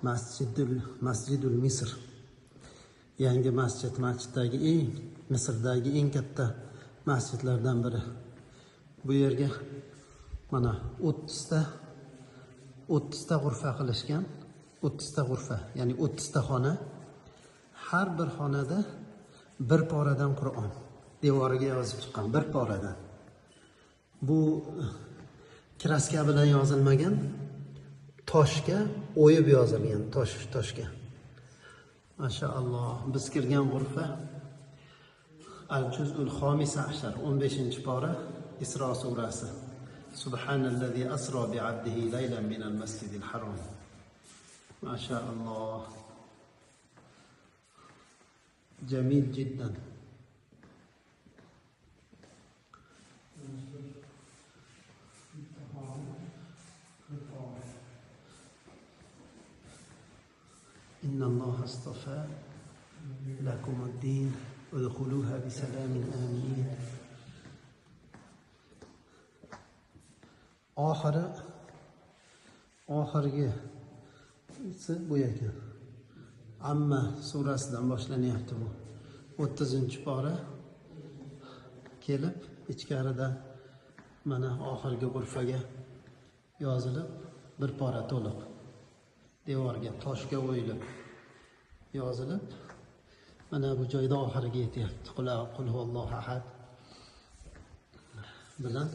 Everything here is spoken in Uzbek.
Masjidul Misr. Yangi masjiddagi Misrdagi eng katta masjidlardan biri. Bu yerga mana 30 ta g'urfa qilishgan. 30 ta g'urfa, ya'ni 30 ta xona. Har bir xonada bir poradan Qur'on devoriga yozib chiqqan, bir poradan. Bu kraska bilan yozilmagan, toshga o'yib yozilgan, toshga. Mashaalloh, biz kirgan g'urfa Al-Juz'ul Xomisa ashar, 15-pora, Isro surasi. Subhanallazi asro bi'abdihi laylan minal masjidil harom. Mashaalloh. Jamil jiddan. إن الله اصطفى لكم الدين ادخلوها بسلام آمنين. oxirgi bu ekan. Amma surasidan boshlanyapti bu. 30-pora kelib, ichkarida mana oxirgi g'urfaga yozilib, bir pora to'liq devorga toshga o'yilib yozilib, mana bu joyda oxiriga yetyapti. Qul huvallohu ahad bilan